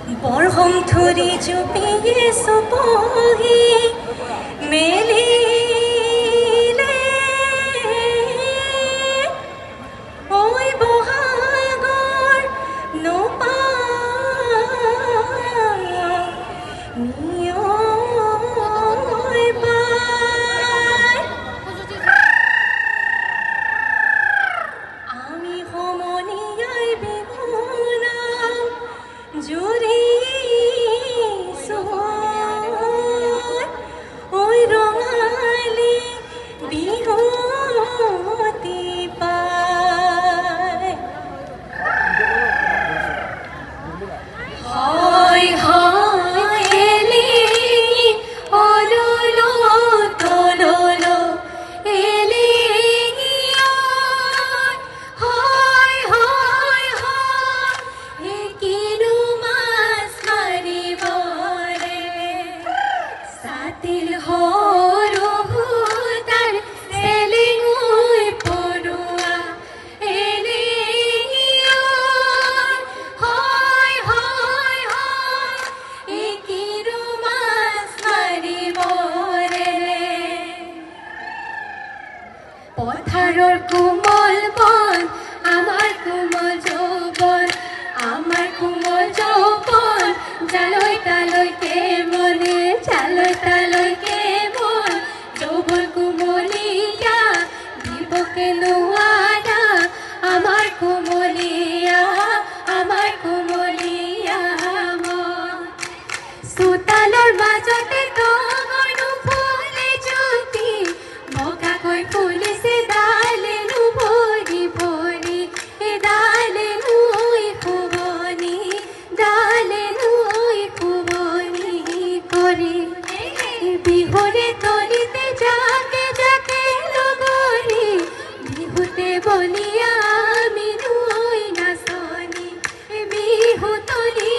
বৰহম ধৰি জুপিয়ে চুপহি মেলিলে ঐ বহাগৰ নপা নিয়ৈ পাই আমি সমনীয়াই বিহুনাম জুৰি ঐ ৰঙালী বিহুতি পায় হয় হয় এলি অলুলো তললো এলি হয় হয় হয় কিনো মাছ মাৰিবৰে সাতিল হৰু তাৰ চেলিঙৈ পৰুৱা এলি হয় হয় হয় কিনো মাছ মাৰিবৰে পথাৰৰ কোমল বন আমাৰ কোমল যৌৱন আমাৰ কোমল যৌৱন জালৈ তালৈকে মনে জালৈ তালৈকে মন যৌৱন কোমলীয়া দিবকে নোৱাৰা আমাৰ কোমলীয়া মন চোতালৰ মাজতে তগৰনো ফুলে জ্যোতি বগাকৈ ফুলিছে ডালেনো ভৰি ভৰি ডালেনো শুৱনি কৰি বিহুৰে তলিতে জাকে জাকে লগৰি বিহুতে বলিয়া আমি নৈ নাচনি বিহু তলি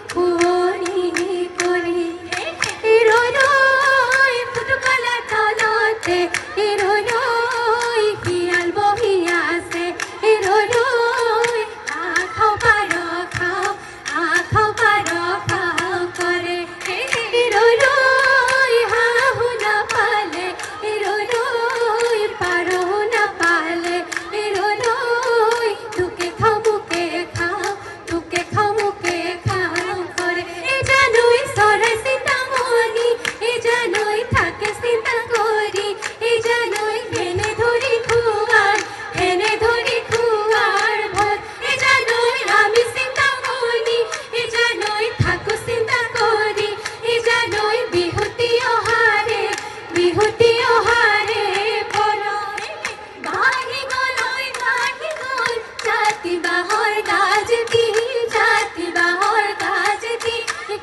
শুৱনি কৰি ৰৈ ফুটুকলা তলতে ৰৈ শিয়াল বহি আছে ৰৈ খাও পাৰ খাও কৰে ৰৈ হাঁহো নাপালে ৰৈ পাৰো নাপালে ৰৈ তোকে খাও মোকে খাও কৰে জানুই চৰাই চিন্তামণি জানুই থাকে চিন্তা কৰি জানুই হেনে ধৰি খুৱাৰ ভয় জানুই আমি চিন্তামণি জানুই থাকো চিন্তা কৰি জানুই বিহুতি অহাৰে বাঢ়ি গ'ল জাতি বাঁহৰ গাজ দি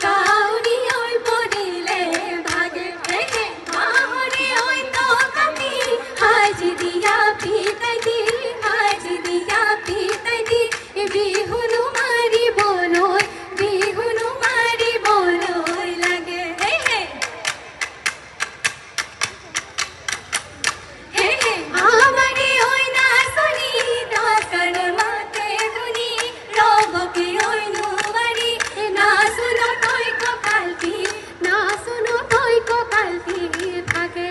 কাউৰী ঐ পৰিলে ভাগে বাঁহৰে ঐ কাটি সাজি দিয়া পিতাই দি বিহুনো মাৰিবলৈ লাগে আমারে ওই নাচনি দশকর মাতে শুনি রবকে ওই নুবারি না শুনো তৈ ককালটি থাকে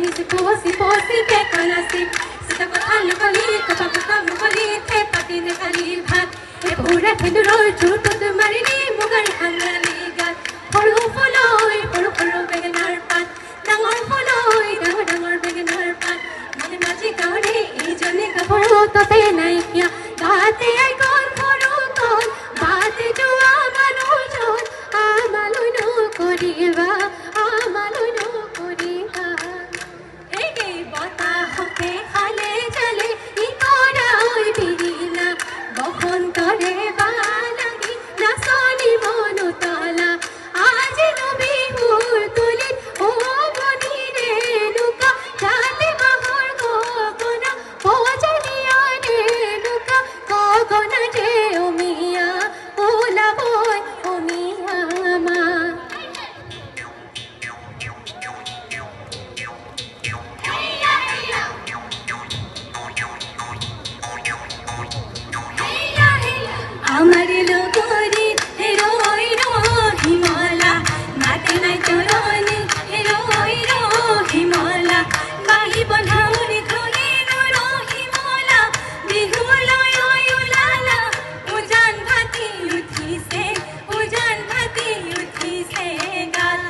নিজে পসি বেকানাসি সেটা কথা নকলি কথা নকলি থে পাতি নেখালি ভাত পুরা ফেদুরর চুটত মারিনি মুগার হাঙ্গালি গাত সৰু ফলই সৰু বেঙেনাৰ পাত ডাঙৰ ফলই ডাঙৰ বেঙেনাৰ পাত মাজে গাঁৱৰে ইজনে গাভৰু তাতে নাইকিয়া গাতে আই গ'ল সৰু তল বাটে যোৱা মানুহজন আমালৈ নকৰিবা এই বতাহতে খালে জালে ইকৰাই বিৰিলা বসন্তৰে বালাগি নাচনি মনুতলা আজি বিহুৰ তুলিত বনিৰে লুকা জালে বাঁহৰ গগনা বজনীয়া লুকা গগনা আমার লগরি রই রহিমলা মাতে নাই চরণে রই রহিমলা বাহি বন্ধাউরি ধরে রহিমলা বিহুলয় উলালা উজান ভাতি উঠিছে গাল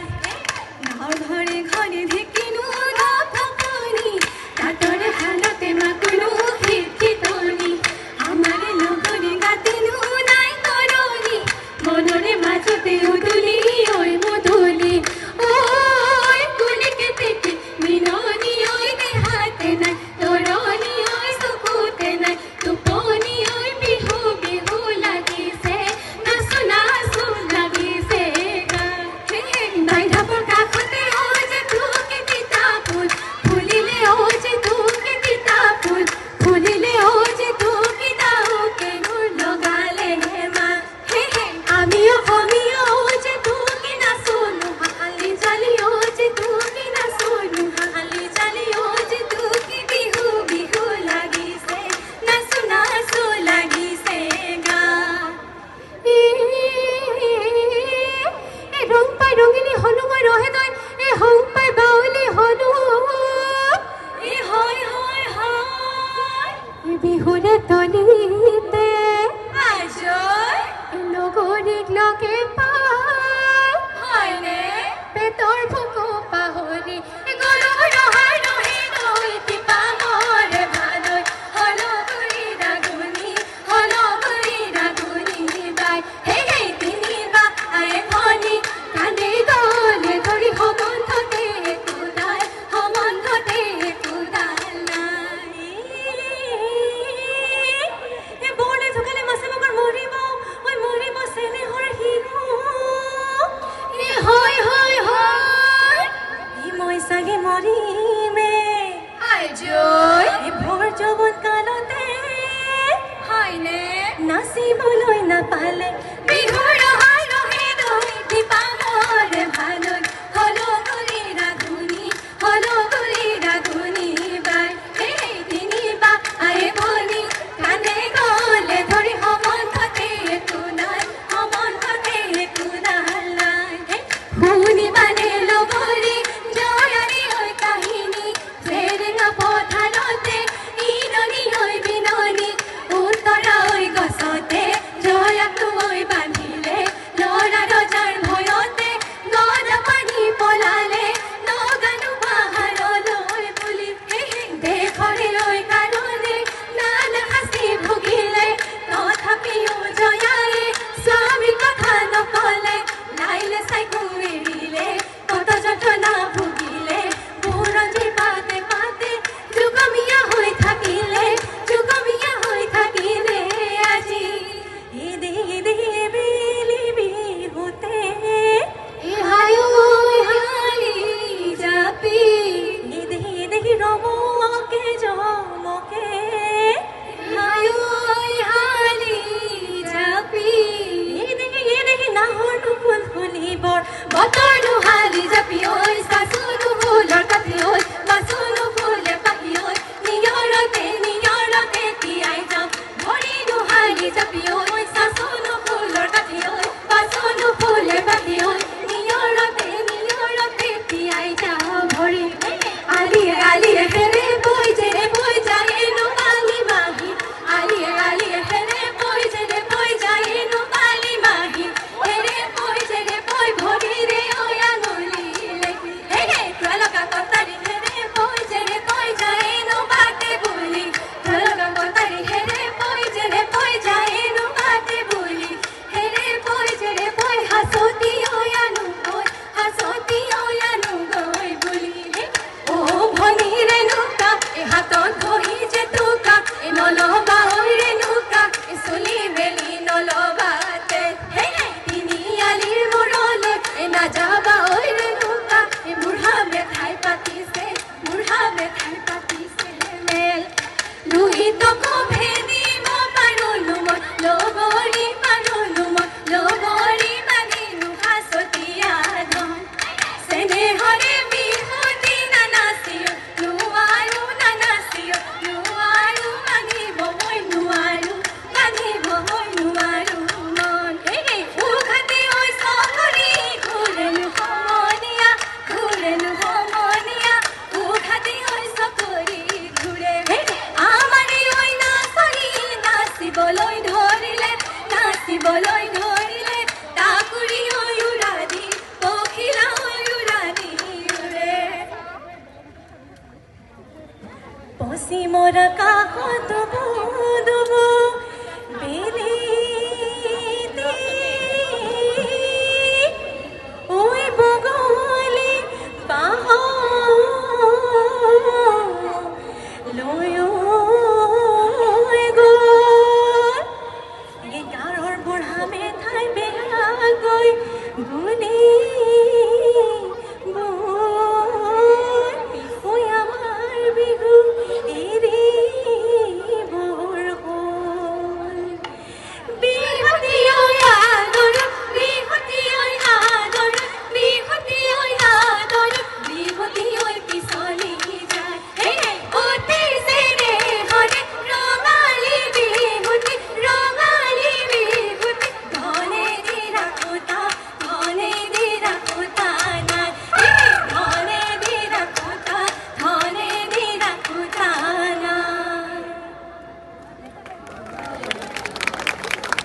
নাও ঘরে ঘরে ঢেকিনু ফাঁকনি তাতর হালতে মাকুনু খিটখিটনি আমার লগরি গাতিনু নাই তরণি মনরে মাঝতে উদুলি ওই মধুলি ওই কুলিকে থেকে মিননি ওই দেহাতে নাই তরণি ওই সুকুতে নাই তুপনি ওই বিহু বিহু লাগিছে নাচু নাচু লাগিছে গা নাই ঢাপৰ কাষতে ও যে তুকে তিতা ফুল ফুলিলে ও যে তুকে তিতা ফুল ফুলিলে ও যে তুকে দাওকে গুৰ লগালে মা আমিও ও যে তুকে নাচুনো হালি জালি ও যে তুকে নাচুনো হালি জালি ও যে তুকে বিহু বিহু লাগিছে নাচু নাচু লাগিছে গা রং পাই রঙিনী হনু মই ৰহে তই হং পাই বাউলি হনু হয় হয় হয় বিহুৰে তলিতে আজয় লগৰীক লগে পাই হয়নে পেটৰ ভোকো পাহৰি গলো ৰহাই ৰহি গৈ টিপা মৰে ভালৈ হলগুৰি ৰাগুনি বাই হে তিনিবা আই ভনী কান্দি গলে ধৰি সমন্ধতে কুদাল নাই বৰলে ঢুকালে মাছে মগৰ মৰিব ঐ মৰিব চেনেহৰ হিৰু হয় হয় হয় মই চাগে মৰিমে আজয় ভৰ যৌৱন কালতে হয়নে নাচিবলৈ নাপালে বিহুৰ ৰহাই ৰহে গৈ টিপা মৰে ভালৈ হলগুৰি ৰাগুনি বাই সেই তিনিবা আই ভনী কান্দে গলে ধৰি সমন্ধতে কুদাল নাই শুনিবানে লগৰী জয়ৰী ঐ কাহিনী জেৰেঙা পথাৰতে ইননি ঐ বিননি উত্তৰা ঐ গছতে জয়াকটো ঐ বান্ধিলে উৰিবলৈ ধৰিলে তাকুৰি উৰাদি পখিলা উৰাদি উৰে পশ্চিমৰ আকাশত দুবু দুবু বেলিতি ঐ বগলী বাহ লৈ গ'ল এই গাঁৱৰ বুঢ়া মেঠাই বেয়া গৈ গুণি